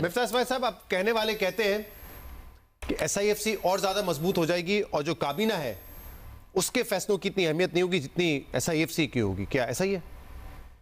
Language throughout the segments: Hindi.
मिफ्ताह इस्माइल साहब, आप कहने वाले कहते हैं कि SIFC और ज्यादा मजबूत हो जाएगी और जो काबीना है उसके फैसलों की इतनी अहमियत नहीं होगी जितनी SIFC की होगी, क्या ऐसा ही है?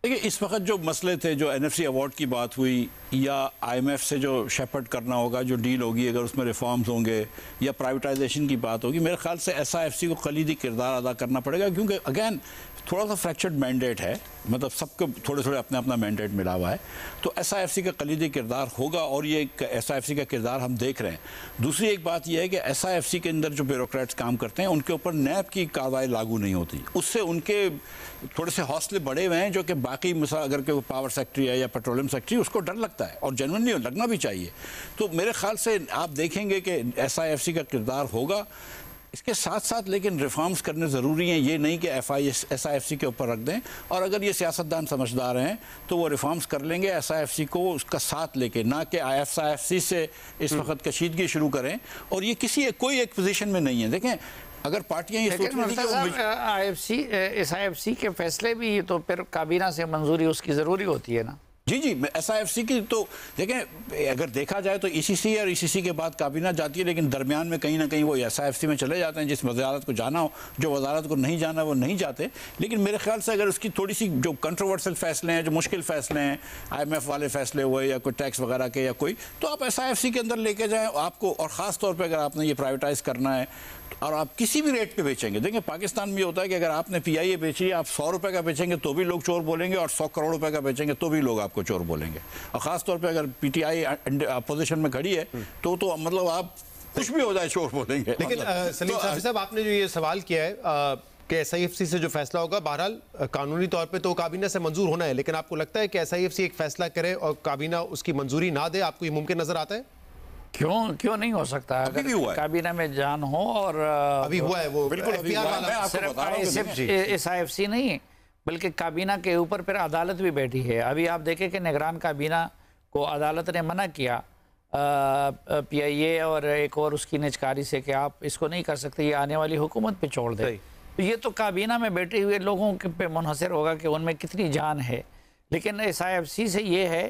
देखिए, इस वक्त जो मसले थे, जो NFC अवार्ड की बात हुई या IMF से जो शेपर्ड करना होगा, जो डील होगी, अगर उसमें रिफॉर्म्स होंगे या प्राइवेटाइजेशन की बात होगी, मेरे ख्याल से SIFC को कलीदी किरदार अदा करना पड़ेगा, क्योंकि अगेन थोड़ा सा फ्रैक्चर्ड मैंडेट है, मतलब सबको थोड़े थोड़े अपना अपना मैंडेट मिला हुआ है। तो SIFC का कलीदी किरदार होगा और ये SIFC का किरदार हम देख रहे हैं। दूसरी एक बात यह है कि SIFC के अंदर जो ब्यूरोक्रेट्स काम करते हैं उनके ऊपर NAB की कार्रवाई लागू नहीं होती, उससे उनके थोड़े से हौसले बढ़े हुए हैं, जो कि बाकी मिसाल अगर के पावर सेक्रेटरी है या पेट्रोलियम सेक्रेटरी, उसको डर लगता है और जेन्युइनली लगना भी चाहिए। तो मेरे ख्याल से आप देखेंगे कि SIFC का किरदार होगा, इसके साथ साथ लेकिन रिफॉर्म्स करने ज़रूरी हैं। ये नहीं कि SIFC के ऊपर रख दें, और अगर ये सियासतदान समझदार हैं तो वो रिफॉर्म्स कर लेंगे SIFC को उसका साथ लेके, ना कि SIFC से इस वक्त कशीदगी शुरू करें। और ये कोई एक पोजीशन में नहीं है। देखें, अगर पार्टियां ये सोच रही हैं SIFC के फैसले भी तो फिर काबीना से मंजूरी उसकी ज़रूरी होती है ना। जी जी, SIFC की तो देखें, अगर देखा जाए तो ECC और ECC के बाद काबीना जाती है, लेकिन दरमियान में कहीं ना कहीं वो SIFC में चले जाते हैं। जिस वजारत को जाना हो, जो वजारत को नहीं जाना वो नहीं जाते। लेकिन मेरे ख्याल से अगर उसकी थोड़ी सी जो कंट्रोवर्शियल फैसले हैं, जो मुश्किल फैसले हैं, IMF वाले फैसले हुए या कोई टैक्स वगैरह के या कोई, तो आप SIFC के अंदर लेके जाएँ आपको। और ख़ास तौर पर अगर आपने ये प्राइवेटाइज करना है और आप किसी भी रेट पे बेचेंगे, देखिए पाकिस्तान में ये होता है कि अगर आपने PIA बेची है, आप 100 रुपये का बेचेंगे तो भी लोग चोर बोलेंगे, और 100 करोड़ रुपए का बेचेंगे तो भी लोग आपको चोर बोलेंगे। और ख़ास तौर पे अगर PTI अपोजिशन में खड़ी है तो मतलब आप कुछ भी हो जाए चोर बोलेंगे। लेकिन सलीम साफी साहब, आपने जो ये सवाल किया है कि SIFC से जो फैसला होगा, बहरहाल कानूनी तौर पे तो काबीना से मंजूर होना है, लेकिन आपको लगता है कि SIFC एक फैसला करे और काबीना उसकी मंजूरी ना दे, आपको ये मुमकिन नजर आता है? क्यों नहीं हो सकता? अगर काबीना में जान हो और अभी हुआ है वो बिल्कुल SIFC नहीं बल्कि काबीना के ऊपर फिर अदालत भी बैठी है। अभी आप देखें कि निगरान काबीना को अदालत ने मना किया PIA और एक और उसकी निजकारी से कि आप इसको नहीं कर सकते, ये आने वाली हुकूमत पे छोड़ दें। तो ये तो काबीना में बैठे हुए लोगों के पे मुनहसर होगा कि उनमें कितनी जान है। लेकिन SIFC से ये है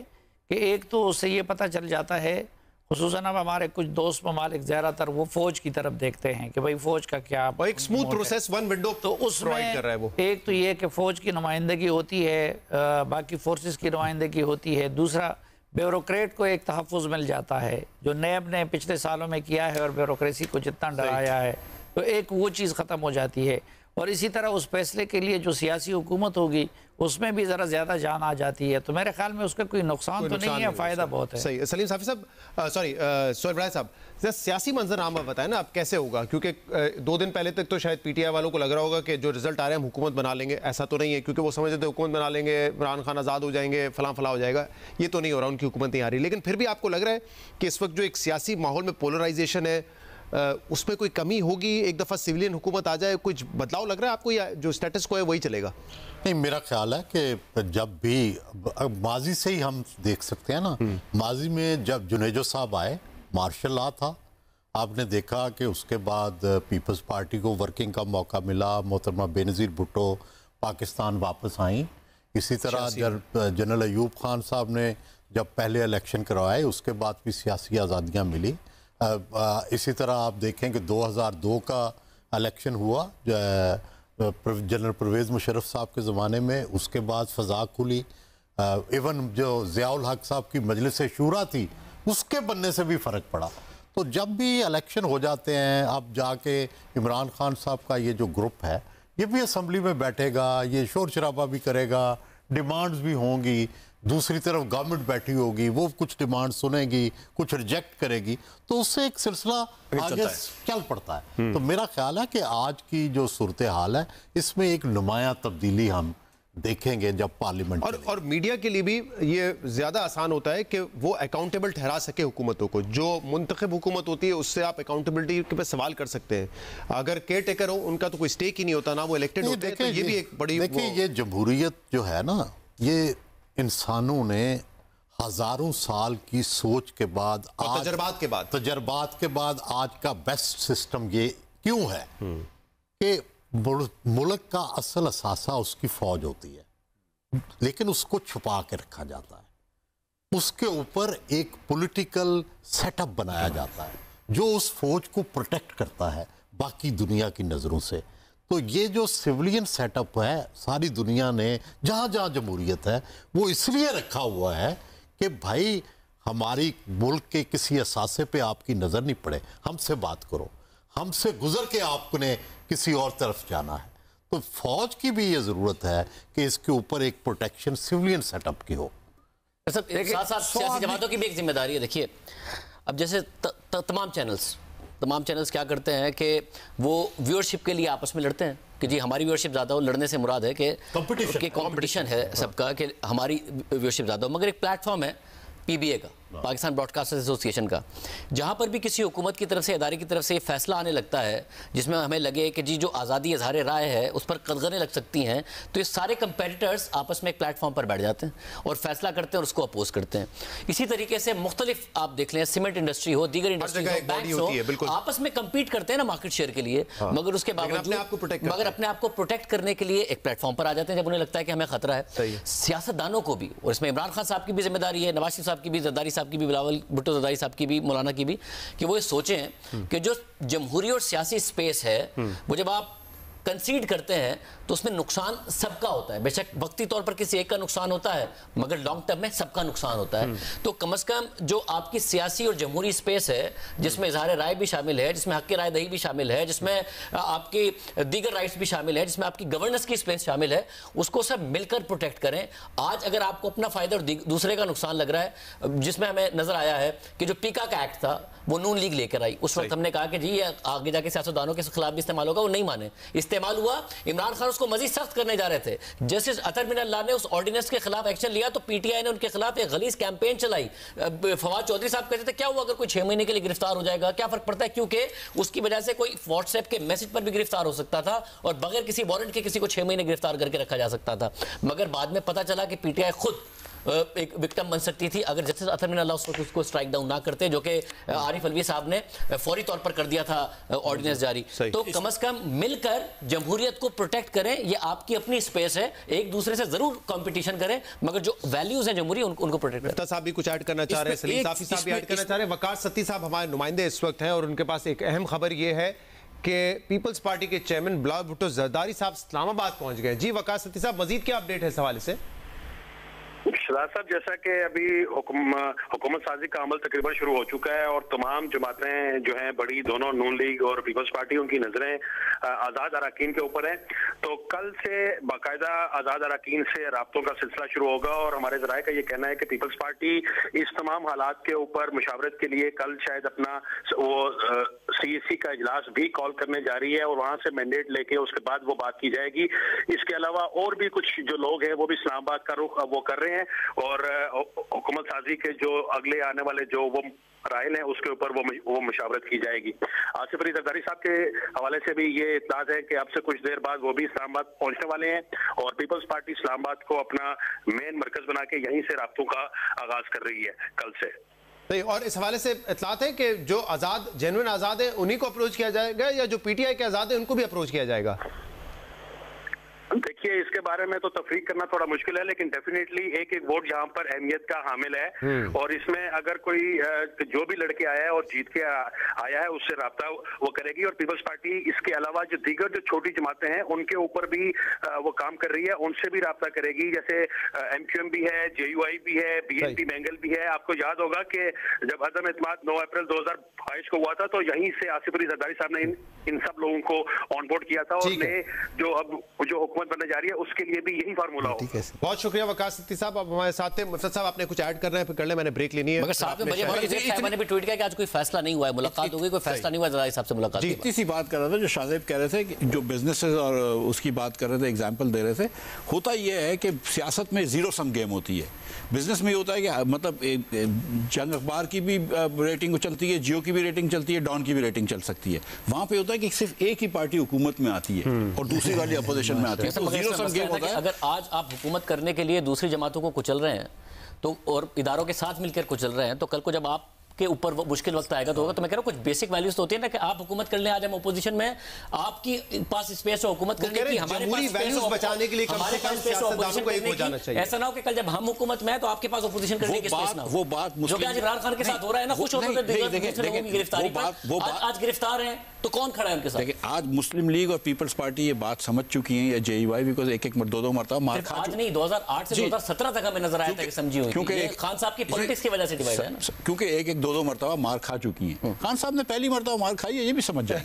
कि एक तो उससे ये पता चल जाता है, खुसूसन अब हमारे कुछ दोस्त ममालिक ज़्यादातर वो फौज की तरफ देखते हैं कि भाई फौज का क्या एक स्मूथ प्रोसेस, वन विंडो तो उसमें कर रहा है वो। एक तो ये कि फौज की नुमाइंदगी होती है, बाकी फोर्सेस की नुमाइंदगी होती है। दूसरा, ब्यूरोक्रेट को एक तहफ़्फ़ुज़ मिल जाता है, जो NAB ने पिछले सालों में किया है और ब्यूरोक्रेसी को जितना डराया है, तो एक वो चीज़ ख़त्म हो जाती है। और इसी तरह उस फैसले के लिए जो सियासी हुकूमत होगी उसमें भी ज़रा ज़्यादा जान आ जाती है। तो मेरे ख्याल में उसका कोई नुकसान तो नहीं है, फ़ायदा बहुत है। सही। सलीम साफी साहब, सॉरी सोहेल इब्राहिम साहब, सियासी मंजरनामा आप बताएं ना, आप कैसे होगा? क्योंकि 2 दिन पहले तक तो शायद PTI वालों को लग रहा होगा कि जो रिजल्ट आ रहे हैं हम हुकूमत बना लेंगे। ऐसा तो नहीं है, क्योंकि वो समझते थे हुकूमत बना लेंगे, इमरान खान आज़ाद हो जाएंगे, फलां फला हो जाएगा। ये तो नहीं हो रहा, उनकी हुकूमत नहीं आ रही। लेकिन फिर भी आपको लग रहा है कि इस वक्त जो एक सियासी माहौल में पोलराइजेशन है, उसमें कोई कमी होगी? एक दफ़ा सिविलियन हुकूमत आ जाए, कुछ बदलाव लग रहा है आपको, या जो स्टेटस को है वही चलेगा? नहीं, मेरा ख्याल है कि जब भी माजी से ही हम देख सकते हैं ना, माजी में जब जुनेजो साहब आए, मार्शल लॉ था, आपने देखा कि उसके बाद पीपल्स पार्टी को वर्किंग का मौका मिला, मोहतरमा बेनज़ीर भुट्टो पाकिस्तान वापस आई। इसी तरह जब जनरल अयूब खान साहब ने जब पहले इलेक्शन करवाए, उसके बाद भी सियासी आज़ादियाँ मिली। इसी तरह आप देखें कि 2002 का इलेक्शन हुआ जनरल परवेज़ मुशर्रफ साहब के ज़माने में, उसके बाद फ़ज़ा खुली। इवन जो ज़ियाउल हक साहब की मजलिस शूरा थी, उसके बनने से भी फ़र्क पड़ा। तो जब भी इलेक्शन हो जाते हैं, अब जाके इमरान खान साहब का ये जो ग्रुप है, ये भी असम्बली में बैठेगा, ये शोर शराबा भी करेगा, डिमांड्स भी होंगी। दूसरी तरफ गवर्नमेंट बैठी होगी, वो कुछ डिमांड सुनेगी, कुछ रिजेक्ट करेगी, तो उससे एक सिलसिला आगे चल पड़ता है। तो मेरा ख्याल है कि आज की जो सूरत हाल है, इसमें एक नुमाया तब्दीली हम देखेंगे जब पार्लियामेंट और मीडिया के लिए भी ये ज़्यादा आसान होता है कि वो अकाउंटेबल ठहरा सके हुकूमतों को। जो मुंतखब हुकूमत होती है उससे आप अकाउंटेबिलिटी के पे सवाल कर सकते हैं। अगर केयर टेकर हो, उनका तो कोई स्टेक ही नहीं होता ना, वो इलेक्टेड होते हैं। तो ये भी एक बड़ी, देखिए ये जमहूरियत जो है ना, ये इंसानों ने हजारों साल की सोच के बाद, तजर्बात के बाद आज का बेस्ट सिस्टम ये क्यों है कि मुल्क का असल असासा उसकी फौज होती है, लेकिन उसको छुपा के रखा जाता है। उसके ऊपर एक पॉलिटिकल सेटअप बनाया जाता है जो उस फौज को प्रोटेक्ट करता है बाकी दुनिया की नज़रों से। तो ये जो सिविलियन सेटअप है सारी दुनिया ने जहाँ जहाँ जमहूरियत है वो इसलिए रखा हुआ है कि भाई हमारी मुल्क के किसी असासे पे आपकी नज़र नहीं पड़े, हमसे बात करो, हमसे गुजर के आपने किसी और तरफ जाना है। तो फौज की भी ये ज़रूरत है कि इसके ऊपर एक प्रोटेक्शन सिविलियन सेटअप की हो। साथ साथ सियासी जमातों की भी एक जिम्मेदारी है। देखिए अब जैसे तमाम चैनल्स क्या करते हैं कि वो व्यूअरशिप के लिए आपस में लड़ते हैं कि जी हमारी व्यूअरशिप ज़्यादा हो। लड़ने से मुराद है कि कंपटीशन है सबका कि हमारी व्यूअरशिप ज़्यादा हो। मगर एक प्लेटफॉर्म है PBA का, पाकिस्तान ब्रॉडकास्टर्स एसोसिएशन का, जहाँ पर भी किसी हुकूमत की तरफ से, इदारे की तरफ से ये फैसला आने लगता है जिसमें हमें लगे कि जी जो आज़ादी इज़हार राय है उस पर कदगरें लग सकती हैं, तो ये सारे कंपेटिटर्स आपस में एक प्लेटफॉर्म पर बैठ जाते हैं और फैसला करते हैं और उसको अपोज करते हैं। इसी तरीके से मुख्तलिफ आप देख लें, सीमेंट इंडस्ट्री हो, दीगर इंडस्ट्री हो, बैंक्स हो, आपस में कम्पीट करते हैं ना मार्केट शेयर के लिए। मगर उसके बावजूद अपने आप को प्रोटेक्ट करने के लिए एक प्लेटफॉर्म पर आ जाते हैं जब उन्हें लगता है कि हमें खतरा है। सियासतदानों को भी, और इसमें इमरान खान साहब की भी जिम्मेदारी है, नवाज शरीफ साहब की भी, जरदारी साहब की भी, बिलावल भुट्टो जरदारी साहब की भी, मौलाना की भी, कि वो ये सोचें कि जो जमहूरी और सियासी स्पेस है वो जब आप कंसीड करते हैं तो उसमें नुकसान सबका होता है। बेशक वक्ती तौर पर किसी एक का नुकसान होता है मगर लॉन्ग टर्म में सबका नुकसान होता है। तो कम से कम जो आपकी सियासी और जमहूरी स्पेस है जिसमें इजहार राय भी शामिल है, जिसमें हक की राय दही भी शामिल है, जिसमें आपकी दीगर राइट्स भी शामिल है, जिसमें आपकी गवर्नेंस की स्पेस शामिल है, उसको सब मिलकर प्रोटेक्ट करें। आज अगर आपको अपना फायदा और दूसरे का नुकसान लग रहा है, जिसमें हमें नजर आया है कि जो पीका का एक्ट था वो नून लीग लेकर आई, उस वक्त हमने कहा कि जी ये आगे जाके सियासतदानों के खिलाफ भी इस्तेमाल होगा, वो नहीं माने, इस्तेमाल हुआ। इमरान खान उसको मजीद सख्त करने जा रहे थे। जस्टिस अतर बिन अल्लाह ने उस ऑर्डिनेंस के खिलाफ एक्शन लिया तो PTI ने उनके खिलाफ एक गलीज कैंपेन चलाई। फवाद चौधरी साहब कहते थे क्या हुआ अगर कोई 6 महीने के लिए गिरफ्तार हो जाएगा, क्या फर्क पड़ता है, क्योंकि उसकी वजह से कोई व्हाट्सएप के मैसेज पर भी गिरफ्तार हो सकता था और बगैर किसी वारंट के किसी को 6 महीने गिरफ्तार करके रखा जा सकता था। मगर बाद में पता चला कि PTI खुद एक विक्टिम बन सकती थी अगर जस्टिस अतर बिन अल्लाह उसको स्ट्राइक डाउन ना करते, जो कि आरिफ अलवी साहब ने फौरी तौर पर कर दिया था ऑर्डिनेंस जारी। तो कम से कम मिलकर जमहूरियत को प्रोटेक्ट करें, ये आपकी अपनी स्पेस है, एक दूसरे से जरूर कंपटीशन करें मगर जो वैल्यूज हैं जमहूरी उनको प्रोटेक्ट करें। साहब भी कुछ ऐड करना चाह रहे हैं, सलीम साफी साहब भी ऐड करना चाह रहे हैं, वकार सत्ती साहब हमारे नुमाइंदे इस वक्त हैं और उनके पास एक अहम खबर ये है कि पीपल्स पार्टी के चेयरमैन बिलावल भुट्टो जरदारी साहब इस्लामाबाद पहुंच गए। जी वकार सत्ती साहब, मजीद क्या अपडेट है इस हवाले से? शहजाद साहब, जैसा कि अभी हुकूमत साजी का अमल तकरीबन शुरू हो चुका है और तमाम जमातें जो हैं बड़ी, दोनों नून लीग और पीपल्स पार्टी, उनकी नजरें आज़ाद अरकान के ऊपर हैं। तो कल से बाकायदा आज़ाद अरकान से राब्तों का सिलसिला शुरू होगा और हमारे ज़राए का ये कहना है कि पीपल्स पार्टी इस तमाम हालात के ऊपर मुशावरत के लिए कल शायद अपना वो CEC का इजलास भी कॉल करने जा रही है और वहाँ से मैंडेट लेके उसके बाद वो बात की जाएगी। इसके अलावा और भी कुछ जो लोग हैं वो भी इस्लामाबाद का रुख वो कर रहे हैं और हुकूमत साजी के जो अगले आने वाले जो वो राइल है उसके ऊपर वो मुशावरत की जाएगी। आसिफ अली जरदारी साहब के हवाले से भी ये इत्तला है कि अब से कुछ देर बाद वो भी इस्लामाबाद पहुंचने वाले हैं और पीपल्स पार्टी इस्लामाबाद को अपना मेन मरकज बना के यहीं से राब्तों का आगाज कर रही है कल से। और इस हवाले से इत्तलात है कि जो आज़ाद जेन्युइन आज़ाद है उन्हीं को अप्रोच किया जाएगा या जो PTI के आज़ाद है उनको भी अप्रोच किया जाएगा? देखिए इसके बारे में तो तफरीक करना थोड़ा मुश्किल है, लेकिन डेफिनेटली एक एक वोट यहाँ पर अहमियत का हामिल है और इसमें अगर कोई जो भी लड़के आया है और जीत के आया है उससे राब्ता वो करेगी और पीपल्स पार्टी इसके अलावा जो दीगर जो छोटी जमातें हैं उनके ऊपर भी वो काम कर रही है, उनसे भी राब्ता करेगी। जैसे MQM भी है, JUI भी है, BNP बैंगल भी है। आपको याद होगा कि जब अदम एतमाद 9 अप्रैल 2022 को हुआ था तो यहीं से आसिफ अली जरदारी साहब ने इन सब लोगों को ऑन बोर्ड किया था और जो अब जो हुकूमत बनने जा रही है उसके लिए भी यही फार्मूला हो। बहुत शुक्रिया वकार सत्ती साहब, अब हमारे साथ थे। मुफ्ती साहब आपने कुछ ऐड करना है फिर कर ले, मैंने ब्रेक लेनी है। मगर साहब ने भी ट्वीट किया कि आज कोई फैसला नहीं हुआ है, मुलाकात हो गई, कोई फैसला नहीं हुआ, जरदारी साहब से मुलाकात। इतनी सी बात कर रहा था जो शाहजेब कह रहे थे कि जो बिजनेसेस और उसकी बात कर रहे थे, एग्जांपल दे रहे थे। होता यह है कि सियासत में जीरो सम गेम होती है, बिजनेस में होता है कि मतलब जंग अखबार की भी रेटिंग चलती है, जियो की भी रेटिंग चलती है, डॉन की भी रेटिंग चल सकती है। वहां पे होता है कि सिर्फ एक ही पार्टी हुकूमत में आती है और दूसरी वाली अपोजिशन में आती है, तो जीरो सम गेम होता है। अगर आज आप हुकूमत करने के लिए दूसरी जमातों को कुचल रहे हैं तो और इदारों के साथ मिलकर कुचल रहे हैं, तो कल को जब आप के ऊपर मुश्किल वक्त आएगा तो होगा। तो मैं कह रहा हूँ कुछ बेसिक वैल्यूज तो होती है ना कि आप हुकूमत कर लें, आज हम अपोजिशन में, आपकी पास स्पेस हो हुकूमत करने की, हमारे पास वैल्यूज बचाने के लिए कम से कम सियासतदानों को एक हो जाना चाहिए। ऐसा ना हो कि कल जब हम हुकूमत में है तो आपके पास अपोजिशन करने की स्पेस ना हो। वो बात जो कि आज इमरान खान के साथ हो रहा है ना, खुश होते थे दूसरे लोगों की गिरफ्तारी पर, आज गिरफ्तार हैं तो कौन खड़ा है उनके साथ? देखिए आज मुस्लिम लीग और पीपल्स पार्टी ये बात समझ चुकी है, या जेईवाई, बिकॉज एक दो मरतबा मार खा आज नहीं, 2008 से 2017 तक हमें नजर आया था कि समझी हुई, क्योंकि खान साहब की पॉलिटिक्स की वजह से डिवाइड है ना, क्योंकि एक दो मरतबा मार खा चुकी हैं। खान साहब ने पहली मरतबा मार खाई है, ये भी समझ जाए।